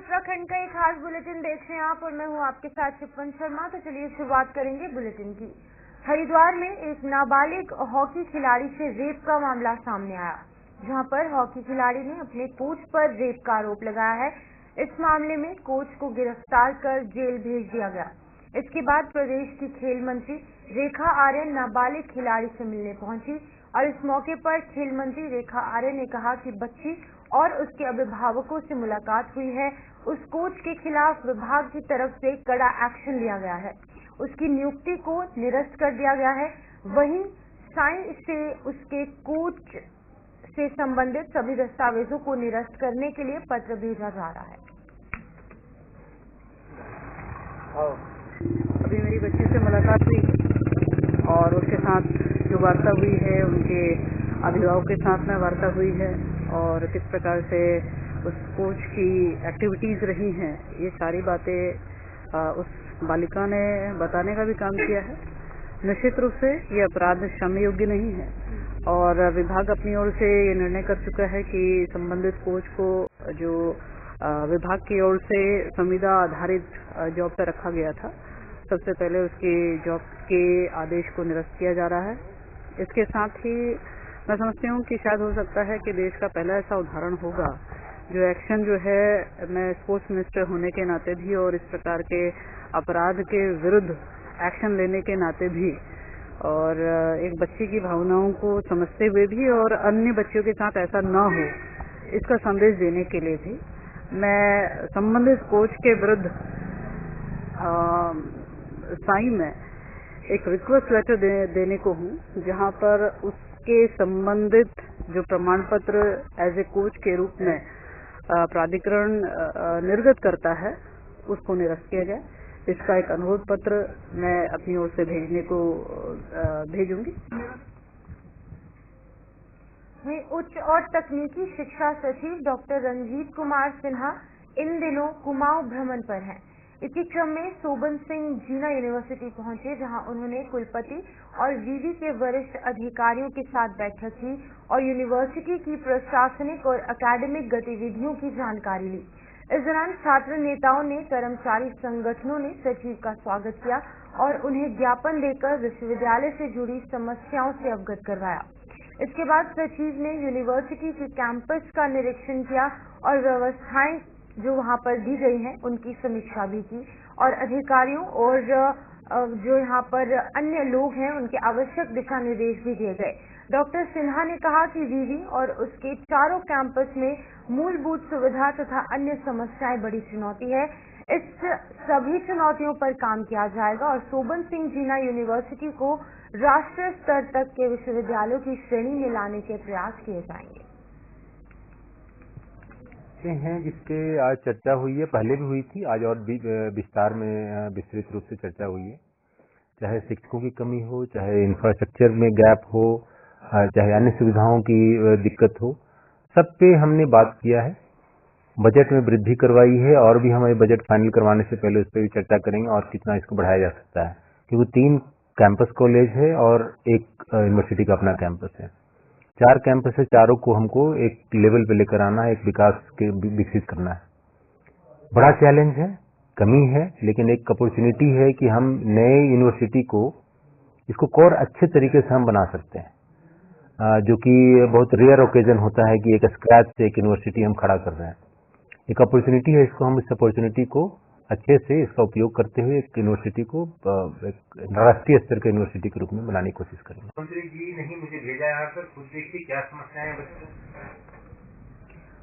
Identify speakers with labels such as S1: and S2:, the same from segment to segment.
S1: उत्तराखंड का एक खास बुलेटिन देख रहे हैं आप और मैं हूं आपके साथ शिपन शर्मा। तो चलिए शुरुआत करेंगे बुलेटिन की। हरिद्वार में एक नाबालिग हॉकी खिलाड़ी से रेप का मामला सामने आया, जहां पर हॉकी खिलाड़ी ने अपने कोच पर रेप का आरोप लगाया है। इस मामले में कोच को गिरफ्तार कर जेल भेज दिया गया। इसके बाद प्रदेश की खेल मंत्री रेखा आर्य नाबालिग खिलाड़ी से मिलने पहुंची और इस मौके पर खेल मंत्री रेखा आर्य ने कहा कि बच्ची और उसके अभिभावकों से मुलाकात हुई है। उस कोच के खिलाफ विभाग की तरफ से कड़ा एक्शन लिया गया है, उसकी नियुक्ति को निरस्त कर दिया गया है। वहीं साई से उसके कोच से संबंधित सभी दस्तावेजों को निरस्त करने के लिए पत्र भेजा जा रहा है।
S2: अभी मेरी बच्ची से मुलाकात हुई और उसके साथ जो वार्ता हुई है, उनके अभिभावक के साथ में वार्ता हुई है और किस प्रकार से उस कोच की एक्टिविटीज रही हैं, ये सारी बातें उस बालिका ने बताने का भी काम किया है। निश्चित रूप से ये अपराध क्षम्य योग्य नहीं है और विभाग अपनी ओर से ये निर्णय कर चुका है कि संबंधित कोच को जो विभाग की ओर से संविदा आधारित जॉब पर रखा गया था, सबसे पहले उसकी जॉब के आदेश को निरस्त किया जा रहा है। इसके साथ ही मैं समझती हूँ कि शायद हो सकता है कि देश का पहला ऐसा उदाहरण होगा जो एक्शन जो है, मैं स्पोर्ट्स मिनिस्टर होने के नाते भी और इस प्रकार के अपराध के विरुद्ध एक्शन लेने के नाते भी और एक बच्ची की भावनाओं को समझते हुए भी और अन्य बच्चों के साथ ऐसा न हो, इसका संदेश देने के लिए भी मैं संबंधित कोच के विरुद्ध साई में एक रिक्वेस्ट लेटर देने को हूँ, जहाँ पर उसके संबंधित जो प्रमाण पत्र एज ए कोच के रूप में प्राधिकरण निर्गत करता है, उसको निरस्त किया जाए। इसका एक अनुरोध पत्र मैं अपनी ओर से भेजने को भेजूंगी।
S1: वहीं उच्च और तकनीकी शिक्षा सचिव डॉक्टर रंजीत कुमार सिन्हा इन दिनों कुमाऊं भ्रमण पर हैं। इसी क्रम में सोबन सिंह जीना यूनिवर्सिटी पहुंचे, जहां उन्होंने कुलपति और वीवी के वरिष्ठ अधिकारियों के साथ बैठक की और यूनिवर्सिटी की प्रशासनिक और एकेडमिक गतिविधियों की जानकारी ली। इस दौरान छात्र नेताओं ने कर्मचारी संगठनों ने सचिव का स्वागत किया और उन्हें ज्ञापन देकर विश्वविद्यालय से जुड़ी समस्याओं से अवगत करवाया। इसके बाद सचिव ने यूनिवर्सिटी के कैंपस का निरीक्षण किया और व्यवस्थाएं जो वहां पर दी गई हैं उनकी समीक्षा भी की और अधिकारियों और जो यहाँ पर अन्य लोग हैं उनके आवश्यक दिशा निर्देश भी दिए गए। डॉक्टर सिन्हा ने कहा कि वीवी और उसके चारों कैंपस में मूलभूत सुविधा तथा अन्य समस्याएं बड़ी चुनौती है। इस सभी चुनौतियों पर काम किया जाएगा और सोबन सिंह जीना यूनिवर्सिटी को राष्ट्रीय स्तर तक के विश्वविद्यालयों की श्रेणी में लाने के प्रयास किए जाएंगे।
S3: हैं जिसके आज चर्चा हुई है, पहले भी हुई थी, आज और भी विस्तार में विस्तृत रूप से चर्चा हुई है। चाहे शिक्षकों की कमी हो, चाहे इंफ्रास्ट्रक्चर में गैप हो, चाहे अन्य सुविधाओं की दिक्कत हो, सब पे हमने बात किया है। बजट में वृद्धि करवाई है और भी हमारे बजट फाइनल करवाने से पहले उस पर भी चर्चा करेंगे और कितना इसको बढ़ाया जा सकता है, क्योंकि 3 कैंपस कॉलेज है और एक यूनिवर्सिटी का अपना कैंपस है। 4 कैंपस है, चारों को हमको एक लेवल पे लेकर आना है, एक विकास के विकसित करना है। बड़ा चैलेंज है, कमी है, लेकिन एक अपॉर्चुनिटी है कि हम नए यूनिवर्सिटी को इसको और अच्छे तरीके से हम बना सकते हैं, जो कि बहुत रेयर ओकेजन होता है कि एक स्क्रैच से एक यूनिवर्सिटी हम खड़ा कर रहे हैं। एक अपॉर्चुनिटी है, इसको हम इस अपॉर्चुनिटी को अच्छे से इसका उपयोग करते हुए एक यूनिवर्सिटी को एक राष्ट्रीय स्तर के यूनिवर्सिटी के रूप में बनाने की कोशिश करेंगे।
S4: मंत्री जी नहीं मुझे भेजा यहाँ पर, खुद देखिए क्या समस्याएं बच्चों।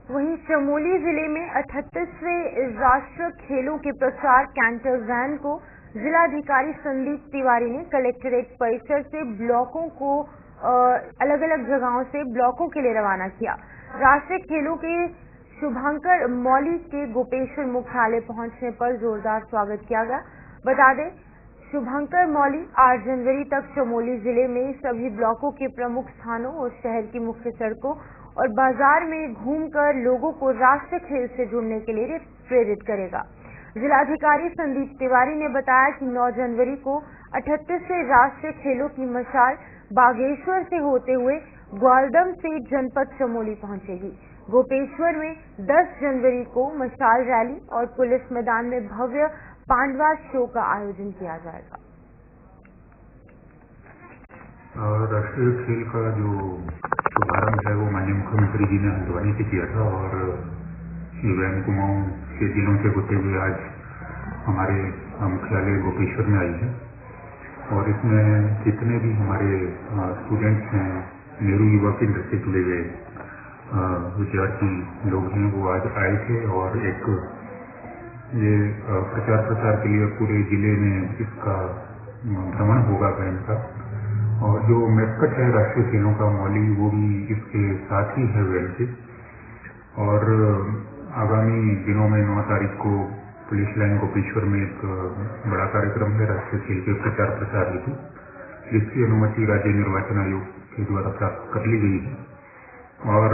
S1: वहीं चमोली जिले में 38वें राष्ट्रीय खेलों के प्रचार कैंटर वैन को जिलाधिकारी संदीप तिवारी ने कलेक्ट्रेट परिसर से ब्लॉकों को अलग अलग जगहों से ब्लॉकों के लिए रवाना किया। राष्ट्रीय खेलों के शुभंकर मौली के गोपेश्वर मुख्यालय पहुंचने पर जोरदार स्वागत किया गया। बता दें, शुभंकर मौली 8 जनवरी तक चमोली जिले में सभी ब्लॉकों के प्रमुख स्थानों और शहर की मुख्य सड़कों और बाजार में घूमकर लोगों को राष्ट्रीय खेल से जुड़ने के लिए प्रेरित करेगा। जिलाधिकारी संदीप तिवारी ने बताया कि 9 जनवरी को 38वें राष्ट्रीय खेलों की मशाल बागेश्वर से होते हुए ग्वालदम से जनपद चमोली पहुंचेगी। गोपेश्वर में 10 जनवरी को मशाल रैली और पुलिस मैदान में भव्य पांडवा शो का आयोजन किया जाएगा।
S5: राष्ट्रीय खेल का जो शुभारंभ है वो माननीय मुख्यमंत्री जी ने हल्द्वानी से किया था और वैन कुमाऊं के जिलों से होते हुए आज हमारे मुख्यालय गोपेश्वर में आई है और इसमें जितने भी हमारे स्टूडेंट्स हैं, नेहरू युवा केंद्र से जुड़े हुए विद्यार्थी लोग हैं, वो आज आए थे और एक ये प्रचार प्रसार के लिए पूरे जिले में इसका भ्रमण होगा वैन का और जो मेस्कट है राष्ट्रीय खेलों का मौली वो भी इसके साथ ही है वैन के। और आगामी दिनों में 9 तारीख को पुलिस लाइन गोपेश्वर में एक बड़ा कार्यक्रम है राष्ट्रीय खेल के प्रचार प्रसार हेतु, जिसकी अनुमति राज्य निर्वाचन आयोग के द्वारा प्राप्त कर ली गई है और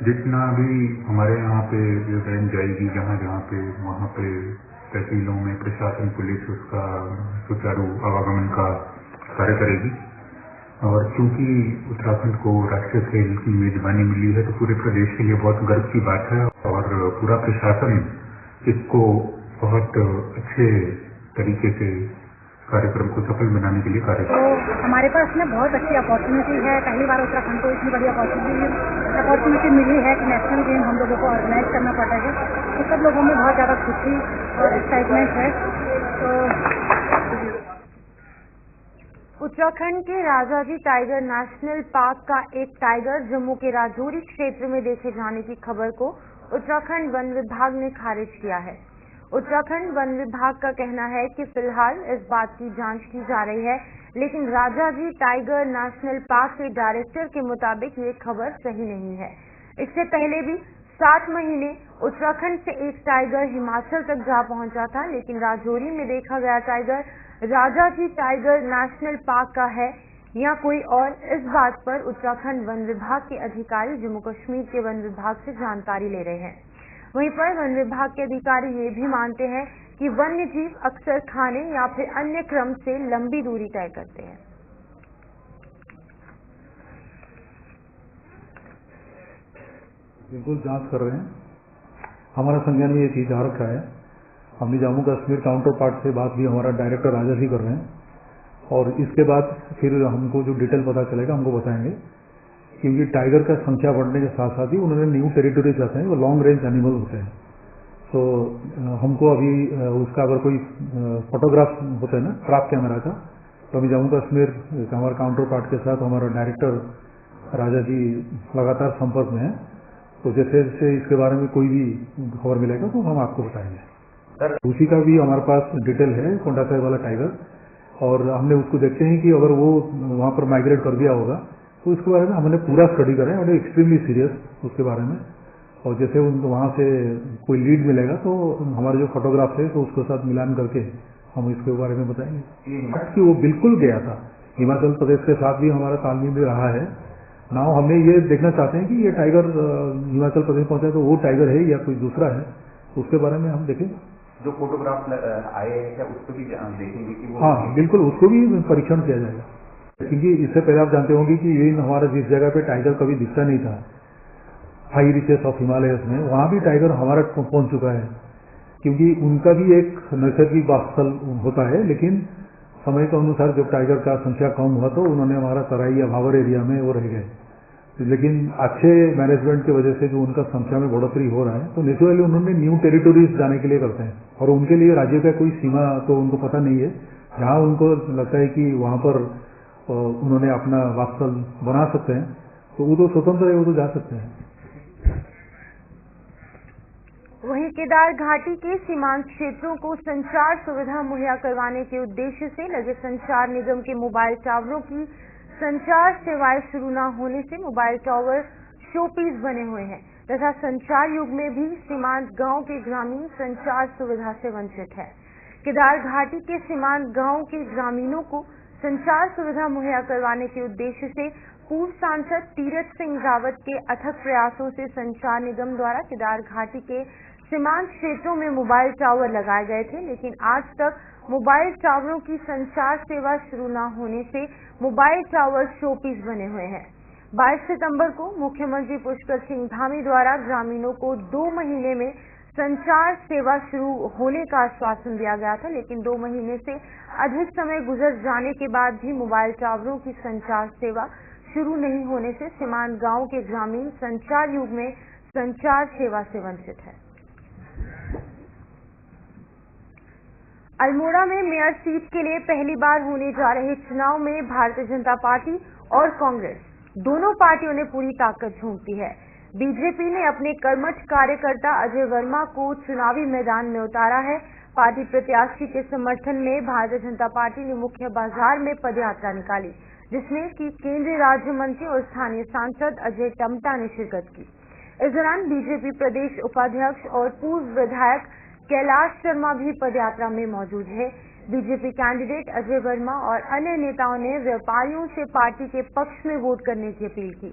S5: जितना भी हमारे यहाँ पे वैन जाएगी जहाँ जहाँ पे वहाँ पे तहसीलों में प्रशासन पुलिस उसका सुचारू आवागमन का कार्य करेगी। और क्योंकि उत्तराखंड को राष्ट्रीय खेल की मेजबानी मिली है तो पूरे प्रदेश के लिए बहुत गर्व की बात है और पूरा प्रशासन इसको बहुत अच्छे तरीके से कार्यक्रम को सफल बनाने के लिए कार्य
S2: तो हमारे पास में बहुत अच्छी अपॉर्चुनिटी है। पहली बार उत्तराखंड को इतनी बड़ी अपॉर्चुनिटी मिली है कि नेशनल गेम हम लोगों को ऑर्गेनाइज करना पड़ा है, तो सब लोगों में बहुत ज़्यादा खुशी और एक्साइटमेंट है। तो
S1: उत्तराखंड के राजाजी टाइगर नेशनल पार्क का एक टाइगर जम्मू के राजौरी क्षेत्र में देखे जाने की खबर को उत्तराखंड वन विभाग ने खारिज किया है। उत्तराखंड वन विभाग का कहना है कि फिलहाल इस बात की जांच की जा रही है, लेकिन राजाजी टाइगर नेशनल पार्क के डायरेक्टर के मुताबिक ये खबर सही नहीं है। इससे पहले भी 7 महीने उत्तराखंड से एक टाइगर हिमाचल तक जा पहुंचा था, लेकिन राजौरी में देखा गया tiger Rajaji tiger national park का है या कोई और, इस बात पर उत्तराखंड वन विभाग के अधिकारी जम्मू कश्मीर के वन विभाग से जानकारी ले रहे हैं। वहीं पर वन विभाग के अधिकारी ये भी मानते हैं कि वन्य जीव अक्सर खाने या फिर अन्य क्रम से लंबी दूरी तय करते हैं।
S6: बिल्कुल जांच कर रहे हैं, हमारा संज्ञान में ये चीज आ रखा है। हमने जम्मू कश्मीर काउंटर पार्ट से बात भी हमारा डायरेक्टर राजा जी कर रहे हैं और इसके बाद फिर हमको जो डिटेल पता चलेगा हमको बताएंगे, क्योंकि टाइगर का संख्या बढ़ने के साथ साथ ही उन्होंने न्यू टेरिटोरी चाहते हैं, वो लॉन्ग रेंज एनिमल होते हैं। तो हमको अभी उसका अगर कोई फोटोग्राफ होता है ना ट्रैप कैमरा का, तो अभी जम्मू कश्मीर हमारे काउंटर पार्ट के साथ हमारा डायरेक्टर राजा जी लगातार संपर्क में है। तो जैसे जैसे इसके बारे में कोई भी खबर मिलेगा तो हम आपको बताएंगे। उसी का भी हमारे पास डिटेल है कोंडा साहिब वाला टाइगर, और हमने उसको देखते हैं कि अगर वो वहाँ पर माइग्रेट कर दिया होगा तो इसके बारे में हमने पूरा स्टडी करा है और एक्सट्रीमली सीरियस उसके बारे में। और जैसे वहाँ से कोई लीड मिलेगा तो हमारे जो फोटोग्राफ है तो उसके साथ मिलान करके हम इसके बारे में बताएंगे कि वो बिल्कुल गया था। हिमाचल प्रदेश के साथ भी हमारा तालमेल भी रहा है ना। हमने ये देखना चाहते हैं कि ये टाइगर हिमाचल प्रदेश पहुंचा तो वो टाइगर है या कोई दूसरा है, उसके बारे में हम देखेंगे।
S7: जो फोटोग्राफ आए हैं उसको भी देखेंगे कि वो
S6: हाँ बिल्कुल, उसको भी परीक्षण किया जाएगा, क्योंकि इससे पहले आप जानते होंगे कि ये हमारा जिस जगह पे टाइगर कभी दिखता नहीं था, हाई रिचेस ऑफ हिमालयस में, वहां भी टाइगर हमारा पहुंच चुका है, क्योंकि उनका भी एक नैसर्गिक वासस्थल होता है। लेकिन समय के अनुसार जब टाइगर का संख्या कम हुआ तो उन्होंने हमारा तराई या भावर एरिया में वो रह गए। लेकिन अच्छे मैनेजमेंट की वजह से जो उनका संख्या में बढ़ोतरी हो रहा है तो नेचुरली उन्होंने न्यू टेरिटोरीज जाने के लिए करते हैं, और उनके लिए राज्य का कोई सीमा तो उनको पता नहीं है। जहां उनको लगता है कि वहां पर उन्होंने अपना वासस्थल बना सकते हैं तो वो तो स्वतंत्र है, वो तो जा सकते हैं।
S1: वहीं केदार घाटी के सीमांत क्षेत्रों को संचार सुविधा मुहैया करवाने के उद्देश्य से लगे संचार निगम के मोबाइल टावरों की संचार सेवाएं शुरू न होने से मोबाइल टावर शोपीस बने हुए हैं तथा संचार युग में भी सीमांत गांव के ग्रामीण संचार सुविधा से वंचित है। केदार घाटी के सीमांत गांव के ग्रामीणों को संचार सुविधा मुहैया करवाने के उद्देश्य से पूर्व सांसद तीरथ सिंह रावत के अथक प्रयासों से संचार निगम द्वारा केदार घाटी के सीमांत क्षेत्रों में मोबाइल टावर लगाए गए थे, लेकिन आज तक मोबाइल टावरों की संचार सेवा शुरू न होने से मोबाइल टावर शोपीस बने हुए हैं। 22 सितंबर को मुख्यमंत्री पुष्कर सिंह धामी द्वारा ग्रामीणों को 2 महीने में संचार सेवा शुरू होने का आश्वासन दिया गया था, लेकिन 2 महीने से अधिक समय गुजर जाने के बाद भी मोबाइल टावरों की संचार सेवा शुरू नहीं होने से सीमांत गांव के ग्रामीण संचार युग में संचार सेवा से वंचित है। अल्मोड़ा में मेयर सीट के लिए पहली बार होने जा रहे चुनाव में भारतीय जनता पार्टी और कांग्रेस दोनों पार्टियों ने पूरी ताकत झोंक दी है। बीजेपी ने अपने कर्मठ कार्यकर्ता अजय वर्मा को चुनावी मैदान में उतारा है। पार्टी प्रत्याशी के समर्थन में भारतीय जनता पार्टी ने मुख्य बाजार में पदयात्रा निकाली, जिसमें कि केंद्रीय राज्य मंत्री और स्थानीय सांसद अजय टम्टा ने शिरकत की। इस दौरान बीजेपी प्रदेश उपाध्यक्ष और पूर्व विधायक कैलाश शर्मा भी पदयात्रा में मौजूद है। बीजेपी कैंडिडेट अजय वर्मा और अन्य नेताओं ने व्यापारियों से पार्टी के पक्ष में वोट करने की अपील की।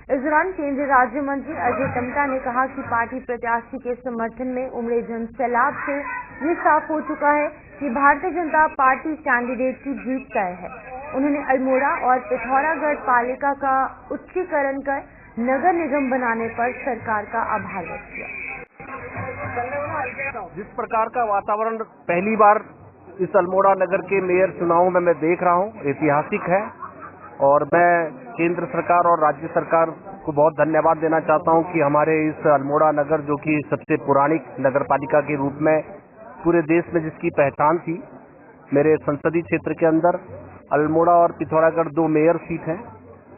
S1: इस दौरान केंद्रीय राज्य मंत्री अजय टम्टा ने कहा कि पार्टी प्रत्याशी के समर्थन में उमड़े जन सैलाब से ये साफ हो चुका है कि भारतीय जनता पार्टी कैंडिडेट की जीत तय है। उन्होंने अल्मोड़ा और पिथौरागढ़ पालिका का उच्चीकरण कर नगर निगम बनाने पर सरकार का आभार व्यक्त किया।
S8: जिस प्रकार का वातावरण पहली बार इस अल्मोड़ा नगर के मेयर चुनाव में मैं देख रहा हूं, ऐतिहासिक है और मैं केंद्र सरकार और राज्य सरकार को बहुत धन्यवाद देना चाहता हूं कि हमारे इस अल्मोड़ा नगर, जो कि सबसे पुरानी नगर पालिका के रूप में पूरे देश में जिसकी पहचान थी, मेरे संसदीय क्षेत्र के अंदर अल्मोड़ा और पिथौरागढ़ 2 मेयर सीट हैं।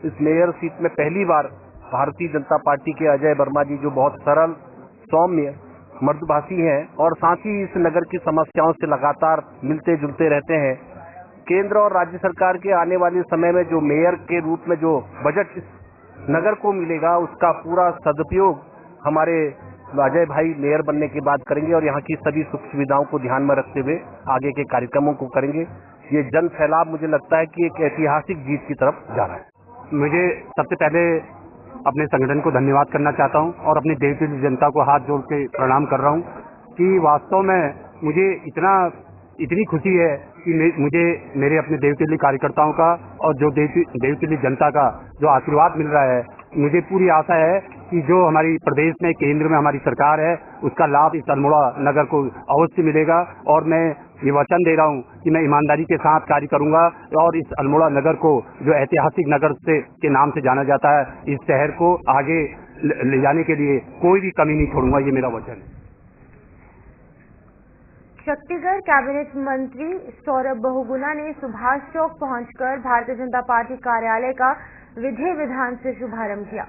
S8: इस मेयर सीट में पहली बार भारतीय जनता पार्टी के अजय वर्मा जी, जो बहुत सरल, सौम्य, मृदुभाषी हैं और साथ ही इस नगर की समस्याओं से लगातार मिलते जुलते रहते हैं, केंद्र और राज्य सरकार के आने वाले समय में जो मेयर के रूप में जो बजट इस नगर को मिलेगा, उसका पूरा सदुपयोग हमारे अजय भाई मेयर बनने के बाद करेंगे और यहाँ की सभी सुख सुविधाओं को ध्यान में रखते हुए आगे के कार्यक्रमों को करेंगे। ये जन सैलाब मुझे लगता है कि एक ऐतिहासिक जीत की तरफ जा रहा है।
S9: मुझे सबसे पहले अपने संगठन को धन्यवाद करना चाहता हूं और अपनी देश की जनता को हाथ जोड़ के प्रणाम कर रहा हूं कि वास्तव में मुझे इतनी खुशी है कि मुझे मेरे अपने देवतुल्य कार्यकर्ताओं का और जो देवतुल्य जनता का जो आशीर्वाद मिल रहा है, मुझे पूरी आशा है कि जो हमारी प्रदेश में, केंद्र में हमारी सरकार है, उसका लाभ इस अल्मोड़ा नगर को अवश्य मिलेगा। और मैं ये वचन दे रहा हूं कि मैं ईमानदारी के साथ कार्य करूंगा और इस अल्मोड़ा नगर को, जो ऐतिहासिक नगर के नाम से जाना जाता है, इस शहर को आगे ले जाने के लिए कोई भी कमी नहीं छोड़ूंगा, ये मेरा वचन है।
S1: छत्तीसगढ़ कैबिनेट मंत्री सौरभ बहुगुणा ने सुभाष चौक पहुंचकर भारतीय जनता पार्टी कार्यालय का विधि विधान से शुभारंभ किया।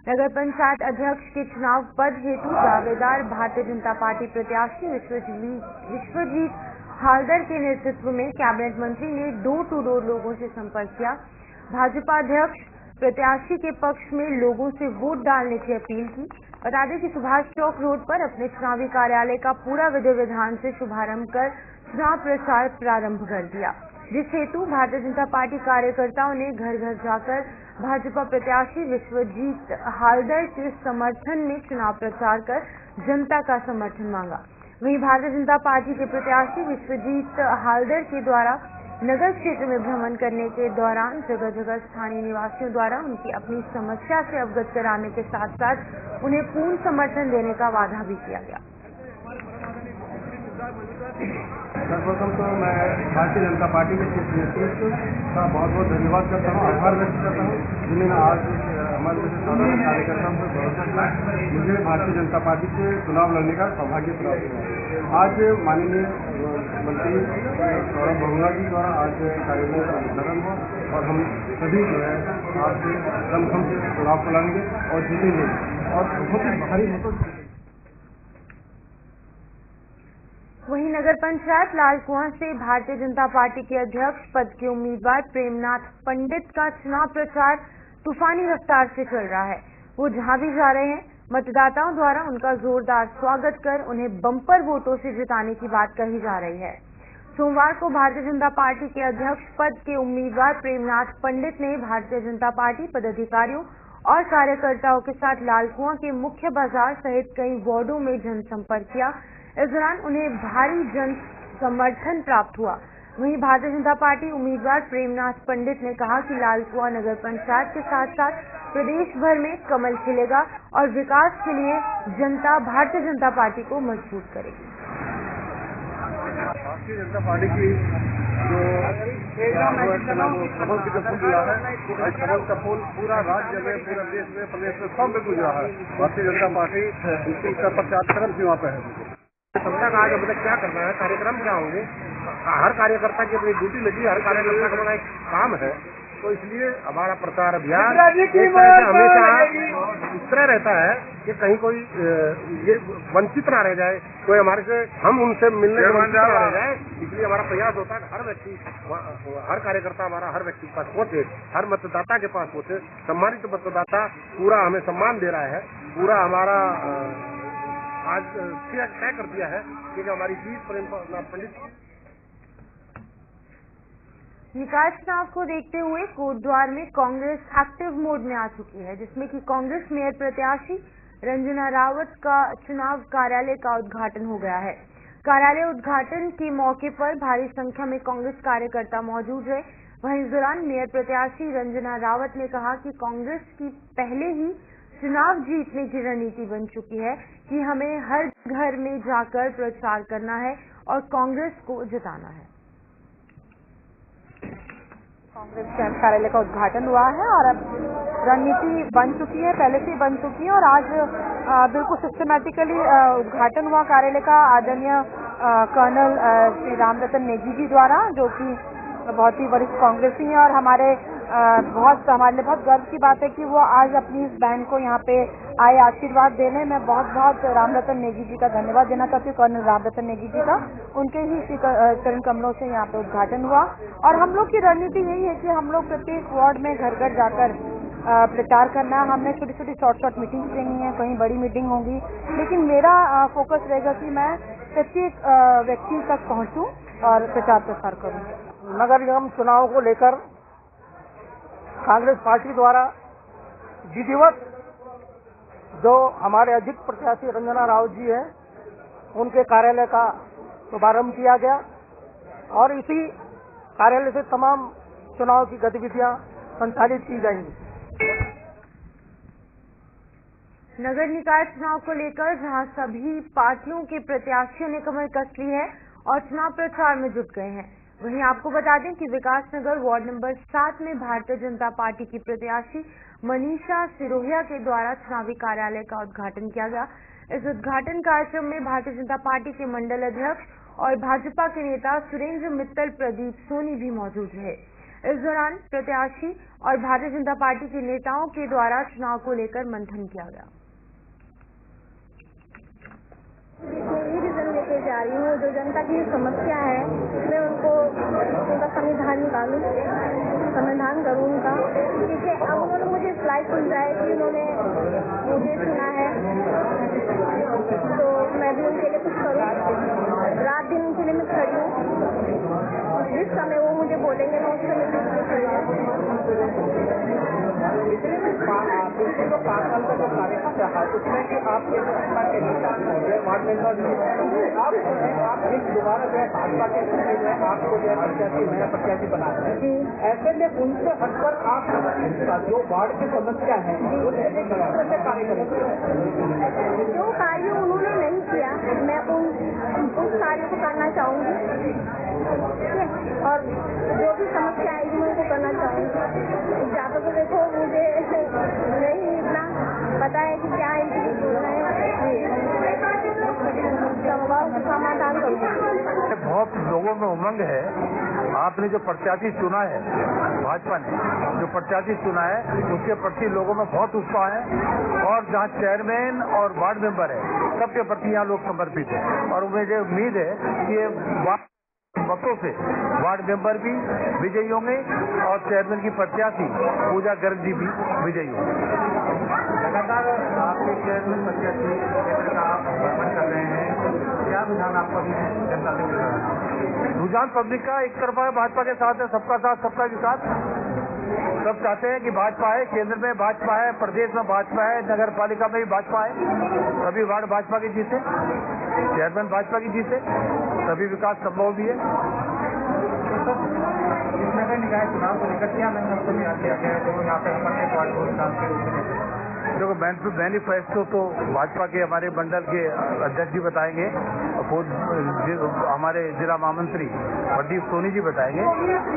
S1: नगर पंचायत अध्यक्ष के चुनाव पद हेतु दावेदार भारतीय जनता पार्टी प्रत्याशी विश्वजीत हालदर के नेतृत्व में कैबिनेट मंत्री ने डोर टू डोर लोगों से संपर्क किया। भाजपा अध्यक्ष प्रत्याशी के पक्ष में लोगों से वोट डालने की अपील की। बता दें कि सुभाष चौक रोड पर अपने चुनावी कार्यालय का पूरा विधि विधान से शुभारंभ कर चुनाव प्रचार प्रारंभ कर दिया, जिस हेतु भारतीय जनता पार्टी कार्यकर्ताओं ने घर घर जाकर भाजपा प्रत्याशी विश्वजीत हालदर के समर्थन में चुनाव प्रचार कर जनता का समर्थन मांगा। वहीं भारतीय जनता पार्टी के प्रत्याशी विश्वजीत हालदर के द्वारा नगर क्षेत्र में भ्रमण करने के दौरान जगह जगह स्थानीय निवासियों द्वारा उनकी अपनी समस्या से अवगत कराने के साथ साथ उन्हें पूर्ण समर्थन देने का वादा भी किया गया।
S10: सर्वप्रथम तो मैं भारतीय जनता पार्टी के क्षेत्र नेतृत्व का बहुत बहुत धन्यवाद करता हूँ, आभार व्यक्त करता हूँ, जिन्होंने आज हमारे साधारण कार्यकर्ताओं पर भरोसा किया। मुझे भारतीय जनता पार्टी से चुनाव लड़ने का सौभाग्य प्राप्त हुआ। आज माननीय मंत्री सौरभ बहुगुणा जी द्वारा आज कार्यालय का उद्घाटन हुआ और हम सभी जो है आज दमखम से चुनाव को लड़ेंगे और जीतेंगे और बहुत ही भारी मतों।
S1: वहीं नगर पंचायत लालकुआं से भारतीय जनता पार्टी के अध्यक्ष पद के उम्मीदवार प्रेमनाथ पंडित का चुनाव प्रचार तूफानी रफ्तार से चल रहा है। वो जहां भी जा रहे हैं, मतदाताओं द्वारा उनका जोरदार स्वागत कर उन्हें बम्पर वोटों से जिताने की बात कही जा रही है। सोमवार को भारतीय जनता पार्टी के अध्यक्ष पद के उम्मीदवार प्रेमनाथ पंडित ने भारतीय जनता पार्टी पदाधिकारियों और कार्यकर्ताओं के साथ लालकुआं के मुख्य बाजार सहित कई वार्डों में जनसंपर्क किया। इस दौरान उन्हें भारी जन समर्थन प्राप्त हुआ। वहीं भारतीय जनता पार्टी उम्मीदवार प्रेमनाथ पंडित ने कहा कि लालकुआं नगर पंचायत के साथ साथ प्रदेश भर में कमल खिलेगा और विकास के लिए जनता भारतीय जनता पार्टी को मजबूत करेगी।
S10: भारतीय जनता पार्टी की जो कमल की जो फूल हुआ है, आज कमल का फूल पूरा राज्य में, पूरा देश में, प्रदेश में सब में गुजरा है। भारतीय जनता पार्टी इसके स्तर पर 4 कदम सीमा पे है।
S8: सत्ता का आगे मतलब क्या करना है, कार्यक्रम क्या होंगे, हर कार्यकर्ता की अपनी ड्यूटी लगी, हर कार्यकर्ता का बड़ा एक काम है। तो इसलिए हमारा प्रचार अभियान हमेशा इस तरह रहता है कि कहीं कोई ये वंचित ना रह जाए, कोई हमारे से हम उनसे मिलने से वंचित ना रह जाए। इसलिए हमारा प्रयास होता है कि हर व्यक्ति, हर कार्यकर्ता हमारा हर व्यक्ति के पास पहुंचे, हर मतदाता के पास पहुंचे। सम्मानित मतदाता पूरा हमें सम्मान दे रहा है, पूरा हमारा आज तय कर दिया है कि हमारी जीत पंडित।
S1: निकाय चुनाव को देखते हुए कोटद्वार में कांग्रेस एक्टिव मोड में आ चुकी है, जिसमें कि कांग्रेस मेयर प्रत्याशी रंजना रावत का चुनाव कार्यालय का उद्घाटन हो गया है। कार्यालय उद्घाटन के मौके पर भारी संख्या में कांग्रेस कार्यकर्ता मौजूद रहे। वहीं इस दौरान मेयर प्रत्याशी रंजना रावत ने कहा कि कांग्रेस की पहले ही चुनाव जीतने की रणनीति बन चुकी है कि हमें हर घर में जाकर प्रचार करना है और कांग्रेस को जिताना है।
S11: कांग्रेस कार्यालय का उद्घाटन हुआ है और अब रणनीति बन चुकी है, पहले से ही बन चुकी है और आज बिल्कुल सिस्टमैटिकली उद्घाटन हुआ कार्यालय का आदरणीय कर्नल श्री रामरतन नेगी जी द्वारा, जो कि बहुत ही वरिष्ठ कांग्रेसी हैं और हमारे लिए बहुत गर्व की बात है कि वो आज अपनी इस बहन को यहाँ पे आए आशीर्वाद देने। मैं बहुत रामरतन नेगी जी का धन्यवाद देना चाहती हूँ, कर्नल रामरतन नेगी जी का। उनके ही चरण कमलों से यहाँ पे उद्घाटन हुआ और हम लोग की रणनीति यही है कि हम लोग प्रत्येक वार्ड में घर घर जाकर प्रचार करना है। हमने छोटी छोटी शॉर्ट मीटिंग्स लेनी है, कहीं बड़ी मीटिंग होगी, लेकिन मेरा फोकस रहेगा कि मैं प्रत्येक व्यक्ति तक पहुँचूँ और प्रचार प्रसार करूँ।
S8: नगर निगम चुनाव को लेकर कांग्रेस पार्टी द्वारा विधिवत जो हमारे अध्यक्ष प्रत्याशी रंजना रावत जी हैं, उनके कार्यालय का शुभारंभ किया गया और इसी कार्यालय से तमाम चुनाव की गतिविधियां संचालित की जाएंगी।
S1: नगर निकाय चुनाव को लेकर जहां सभी पार्टियों के प्रत्याशियों ने कमर कस ली है और चुनाव प्रचार में जुट गए हैं, वहीं आपको बता दें कि विकासनगर वार्ड नंबर 7 में भारतीय जनता पार्टी की प्रत्याशी मनीषा सिरोहिया के द्वारा चुनावी कार्यालय का उद्घाटन किया गया। इस उद्घाटन कार्यक्रम में भारतीय जनता पार्टी के मंडल अध्यक्ष और भाजपा के नेता सुरेंद्र मित्तल प्रदीप सोनी भी मौजूद रहे। इस दौरान प्रत्याशी और भारतीय जनता पार्टी के नेताओं के द्वारा चुनाव को लेकर मंथन किया गया।
S12: यही रीजन लेके जा रही हूँ, जो जनता की समस्या है मैं उनका समाधान करूँ उनका, ठीक है। अब उन्होंने मुझे इतलाई सुन है कि उन्होंने मुझे चुना है, तो मैं भी उनके लिए कुछ करूँ। रात दिन उनके लिए मैं खड़ी हूँ, जिस समय वो मुझे बोलेंगे मैं उस समय खड़ी हूँ।
S8: पिछले जो 5 साल का जो कार्यकाल रहा उसमें कि आप वार्ड मेंबर आप फिर दोबारा जो है भाजपा के जो है आपको जो है नया प्रत्याशी बनाते हैं, ऐसे में उनसे हटकर आप जो वार्ड की समस्या है उससे कार्य करेंगे।
S12: जो कार्य उन्होंने नहीं किया मैं उस कार्य को करना चाहूँगी, और जो भी समस्या आएगी मैं उनको करना चाहूँगी। ज़्यादा तो देखो मुझे नहीं इतना पता है कि क्या है समाधान करूँगी।
S10: बहुत लोगों में उमंग है। आपने जो प्रत्याशी चुना है, भाजपा ने जो प्रत्याशी चुना है उसके प्रति लोगों में बहुत उत्साह है और जहाँ चेयरमैन और वार्ड मेंबर है सबके प्रति यहाँ लोग समर्पित है और मुझे उम्मीद है कि ये मतों से वार्ड मेंबर भी विजयी होंगे और चेयरमैन की प्रत्याशी पूजा गर्ग जी भी विजयी होंगे। लगातार आपके चेयरमैन प्रत्याशी आप भ्रमण कर रहे हैं, क्या रुझान आपको जनता से मिल रहा है? रुझान पब्लिक का एक तरफा भाजपा के साथ है, सबका साथ सबका विकास। सब चाहते हैं कि भाजपा है, केंद्र में भाजपा है, प्रदेश में भाजपा है, नगर पालिका में भी भाजपा है, सभी वार्ड भाजपा की जीत है, चेयरमैन भाजपा की जीत है, सभी विकास संभव भी है। निकाय चुनाव को लेकर क्या मैनिफेस्टो में किया गया है जो यहाँ पे प्रत्येक वार्ड को विकास के रूप में?
S13: देखो, मैनिफेस्टो तो भाजपा के हमारे मंडल के अध्यक्ष जी बताएंगे, खुद हमारे जिला महामंत्री प्रदीप सोनी जी बताएंगे।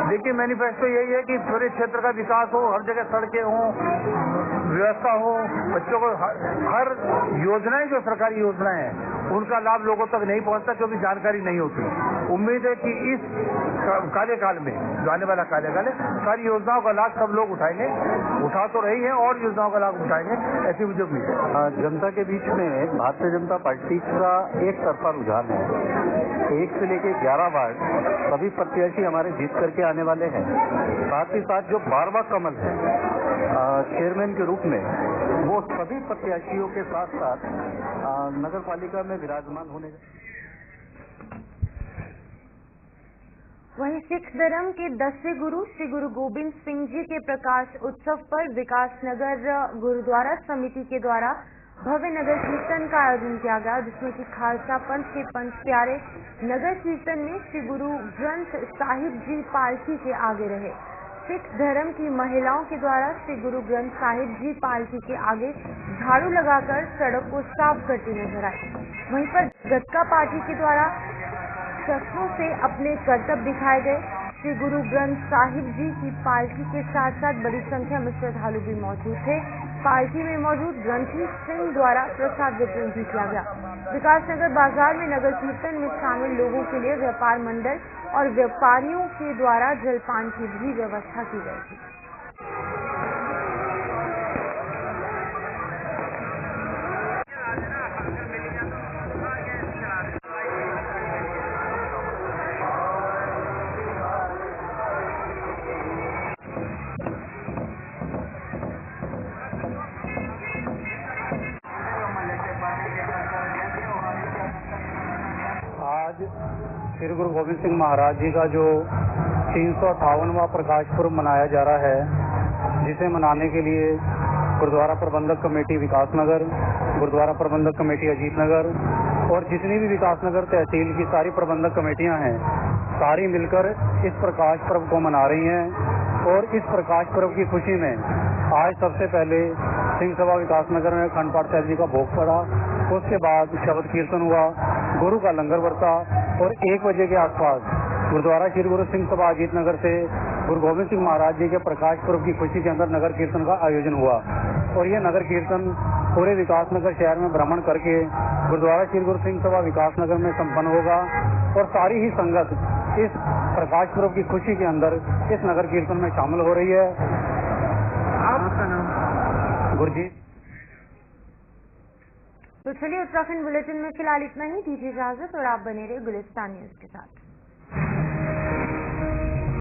S13: देखिए, मैनिफेस्टो यही है कि पूरे क्षेत्र का विकास हो, हर जगह सड़कें हों, व्यवस्था हो, बच्चों को हर योजनाएं जो सरकारी योजनाएं हैं उनका लाभ लोगों तक नहीं पहुंचता क्योंकि जानकारी नहीं होती। उम्मीद है कि इस कार्यकाल में, जो आने वाला कार्यकाल है, सारी योजनाओं का लाभ सब लोग उठाएंगे, उठा तो रही है और योजनाओं का लाभ उठाएंगे, ऐसी मुझे उम्मीद है।
S14: जनता के बीच में भारतीय जनता पार्टी का एक तरफा रुझान है। 1 से लेकर 11 वार्ड सभी प्रत्याशी हमारे जीत करके आने वाले हैं। साथ ही साथ जो 12वां कमल है चेयरमैन के रूप में, वो सभी प्रत्याशियों के साथ साथ नगर पालिका में विराजमान होने।
S1: वहीं सिख धर्म के 10वें गुरु श्री गुरु गोबिंद सिंह जी के प्रकाश उत्सव पर विकासनगर गुरुद्वारा समिति के द्वारा भव्य नगर कीर्तन का आयोजन किया गया, जिसमें कि खालसा पंथ के पंच प्यारे नगर कीर्तन में श्री गुरु ग्रंथ साहिब जी पालकी के आगे रहे। सिख धर्म की महिलाओं के द्वारा श्री गुरु ग्रंथ साहिब जी पालकी के आगे झाड़ू लगाकर सड़क को साफ करती नजर आई। वहीं पर गतका पार्टी के द्वारा शस्त्रों से अपने कर्तव्य दिखाए गए। श्री गुरु ग्रंथ साहिब जी की पालकी के साथ साथ बड़ी संख्या में श्रद्धालु भी मौजूद थे। पालकी में मौजूद ग्रंथी सिंह द्वारा प्रसाद वितरण भी किया गया। विकासनगर बाजार में नगर कीर्तन में शामिल लोगों के लिए व्यापार मंडल और व्यापारियों के द्वारा जलपान की भी व्यवस्था की गई थी।
S9: आज श्री गुरु गोविंद सिंह महाराज जी का जो 358वां प्रकाश पर्व मनाया जा रहा है, जिसे मनाने के लिए गुरुद्वारा प्रबंधक कमेटी विकासनगर, गुरुद्वारा प्रबंधक कमेटी अजीतनगर और जितनी भी विकासनगर तहसील की सारी प्रबंधक कमेटियां हैं, सारी मिलकर इस प्रकाश पर्व को मना रही हैं। और इस प्रकाश पर्व की खुशी में आज सबसे पहले सिंह सभा विकासनगर में अखंड पाठ साहिब जी का भोग पड़ा, उसके बाद शब्द कीर्तन हुआ, गुरु का लंगर बरता और 1 बजे के आसपास गुरुद्वारा श्री गुरु सिंह सभा अजीतनगर से गुरु गोविंद सिंह महाराज जी के प्रकाश पर्व की खुशी के अंदर नगर कीर्तन का आयोजन हुआ। और ये नगर कीर्तन पूरे विकासनगर शहर में भ्रमण करके गुरुद्वारा श्री गुरु सिंह सभा विकासनगर में संपन्न होगा और सारी ही संगत इस प्रकाश पर्व की खुशी के अंदर इस नगर कीर्तन में शामिल हो रही है। आपका नाम? गुरजीत।
S1: तो चलिए उत्तराखंड बुलेटिन में फिलहाल इतना ही। दीजिए इजाजत और आप बने रहे गुलिस्तान न्यूज के साथ।